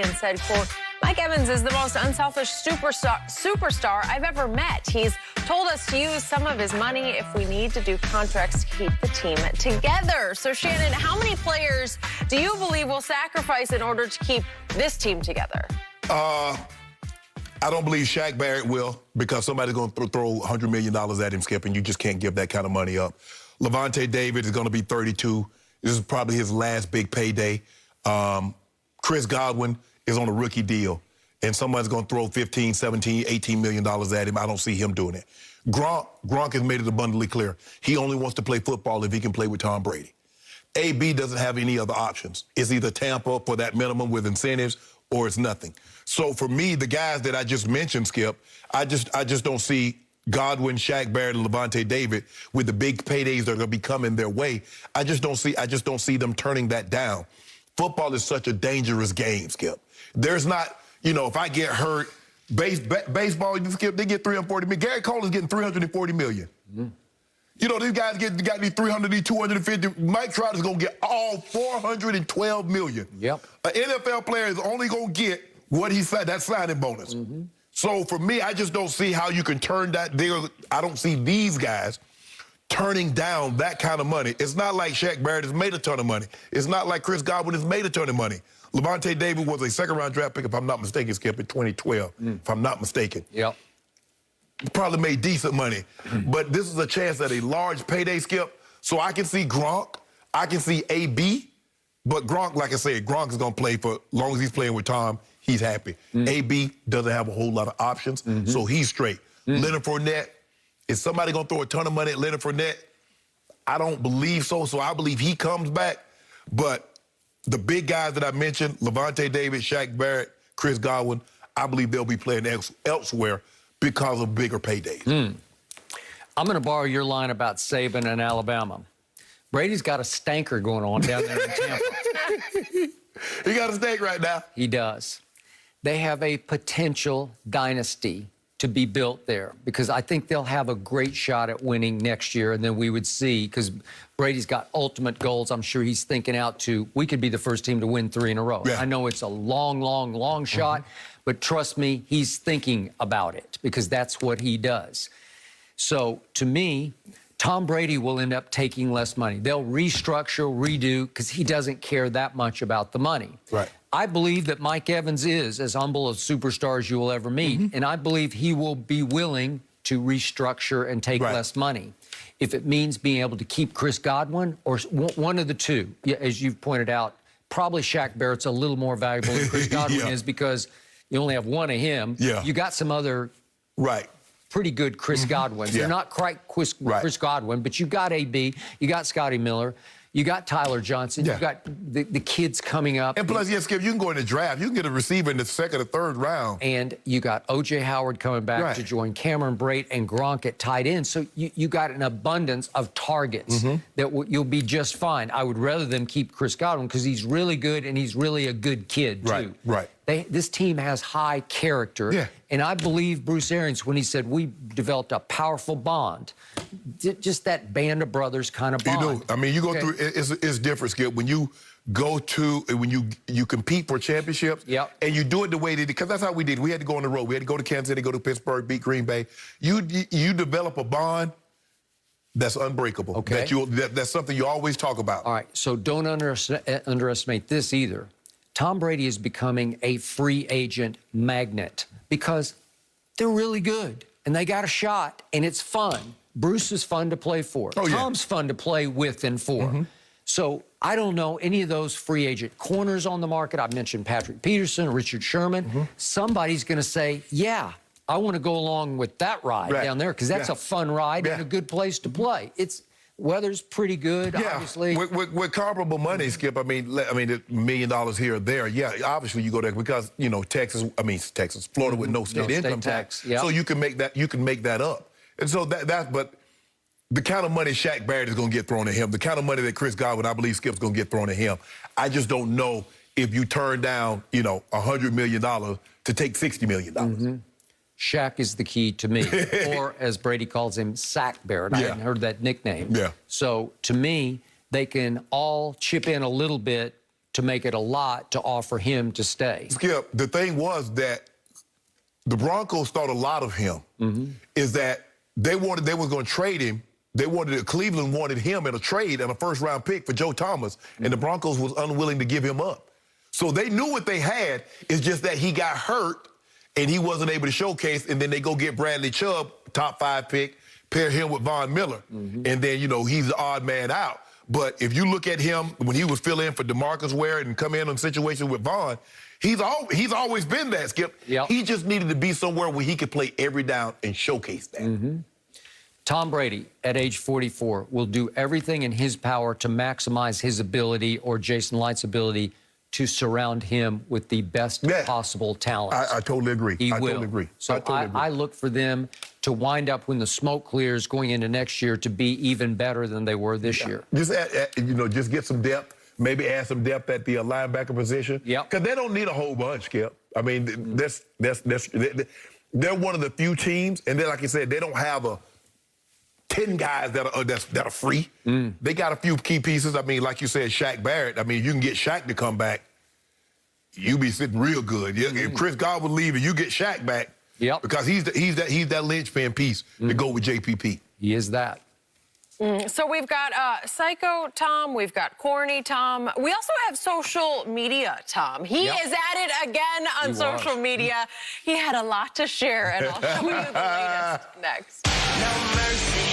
and said, quote, Mike Evans is the most unselfish superstar I've ever met. He's told us to use some of his money if we need to do contracts to keep the team together. So, Shannon, how many players do you believe will sacrifice in order to keep this team together? I don't believe Shaq Barrett will, because somebody's going to throw $100 million at him, Skip, and you just can't give that kind of money up. Levante David is going to be 32. This is probably his last big payday. Chris Godwin is on a rookie deal, and somebody's going to throw 15, 17, $18 million at him. I don't see him doing it. Gronk has made it abundantly clear. He only wants to play football if he can play with Tom Brady. AB doesn't have any other options. It's either Tampa for that minimum with incentives, or it's nothing. So for me, the guys that I just mentioned, Skip, I just don't see Godwin, Shaq Barrett, and Levante David with the big paydays that are going to be coming their way. I just don't see them turning that down. Football is such a dangerous game, Skip. There's not, you know, if I get hurt, baseball, Skip, they get $340 million. Gary Cole is getting $340 million. Mm-hmm. You know, these guys got these 300, these 250. Mike Trout is going to get all $412 million. Yep. An NFL player is only going to get what he said, that signing bonus. Mm-hmm. So for me, I just don't see how you can turn that deal. I don't see these guys turning down that kind of money. It's not like Shaq Barrett has made a ton of money. It's not like Chris Godwin has made a ton of money. Levante David was a second-round draft pick, if I'm not mistaken, Skip, in 2012, if I'm not mistaken. Yep. Probably made decent money. But this is a chance at a large payday, Skip. So I can see Gronk. I can see AB. But Gronk, like I said, Gronk is going to play for, as long as he's playing with Tom, he's happy. AB doesn't have a whole lot of options, so he's straight. Leonard Fournette, is somebody going to throw a ton of money at Leonard Fournette? I don't believe so, so I believe he comes back. But the big guys that I mentioned, Levante David, Shaq Barrett, Chris Godwin, I believe they'll be playing elsewhere because of bigger paydays. I'm going to borrow your line about Saban and Alabama. Brady's got a stanker going on down there in Tampa. He got a stank right now. He does. They have a potential dynasty to be built there, because I think they'll have a great shot at winning next year, and then we would see, because Brady's got ultimate goals. I'm sure he's thinking out to, we could be the first team to win 3 in a row. Yeah. I know it's a long, long, long shot, but trust me, he's thinking about it, because that's what he does. So, to me, Tom Brady will end up taking less money. They'll restructure, redo, because he doesn't care that much about the money. Right. I believe that Mike Evans is as humble a superstar as you will ever meet, and I believe he will be willing to restructure and take less money. If it means being able to keep Chris Godwin, or one of the two, as you've pointed out, probably Shaq Barrett's a little more valuable than Chris Godwin is, because you only have one of him. Yeah. You got some other pretty good Chris Godwins. They're not quite Chris Godwin, but you got AB, you got Scotty Miller, you got Tyler Johnson, you got the kids coming up. And plus, Skip, you can go in the draft. You can get a receiver in the second or third round. And you got O.J. Howard coming back to join Cameron Brate and Gronk at tight end. So you got an abundance of targets that you'll be just fine. I would rather them keep Chris Godwin, because he's really good and he's really a good kid, too. This team has high character, and I believe Bruce Arians when he said we developed a powerful bond, just that band of brothers kind of bond. You do. I mean, you go through, it's different, Skip. When you go to, when you compete for championships, and you do it the way they did, because that's how we did. We had to go on the road. We had to go to Kansas City, go to Pittsburgh, beat Green Bay. You develop a bond that's unbreakable. Okay. That's something you always talk about. All right, so don't underestimate this either. Tom Brady is becoming a free agent magnet, because they're really good and they got a shot and it's fun. Bruce is fun to play for. Tom's fun to play with and for. So I don't know any of those free agent corners on the market. I've mentioned Patrick Peterson, Richard Sherman. Somebody's going to say, yeah, I want to go along with that ride down there, because that's a fun ride and a good place to play. Weather's pretty good, obviously. With comparable money, Skip, I mean, $1 million here or there, obviously you go there because, you know, Florida with no state income tax. So you can make that up. And so but the kind of money Shaq Barrett is going to get thrown at him, the kind of money that Chris Godwin, I believe, Skip's going to get thrown at him, I just don't know if you turn down, you know, $100 million to take $60 million. Shaq is the key to me, or as Brady calls him, Sack Barrett. I hadn't heard that nickname. So to me, they can all chip in a little bit to make it a lot to offer him to stay. Skip, the thing was that the Broncos thought a lot of him. Is that they was going to trade him. Cleveland wanted him in a trade and a first-round pick for Joe Thomas, and the Broncos was unwilling to give him up. So they knew what they had. It's just that he got hurt and he wasn't able to showcase, and then they go get Bradley Chubb, top 5 pick, pair him with Von Miller, and then, you know, he's the odd man out. But if you look at him when he would fill in for DeMarcus Ware and come in on situations with Von, he's always been that, Skip. Yep. He just needed to be somewhere where he could play every down and showcase that. Tom Brady, at age 44, will do everything in his power to maximize his ability, or Jason Light's ability, to surround him with the best possible talents. I totally agree. He will. Totally agree. So I look for them to wind up, when the smoke clears going into next year, to be even better than they were this year. Just just get some depth. Maybe add some depth at the linebacker position. Yep. Because they don't need a whole bunch, Skip. I mean, they're one of the few teams, and then, like you said, they don't have 10 guys that are free. They got a few key pieces. I mean, like you said, Shaq Barrett. I mean, you can get Shaq to come back, you be sitting real good. If Chris Godwin leave and you get Shaq back, because he's that linchpin piece to go with JPP. He is that. So we've got Psycho Tom, we've got Corny Tom. We also have social media Tom. He is at it again on social media. He had a lot to share, and I'll show you the latest next. No mercy.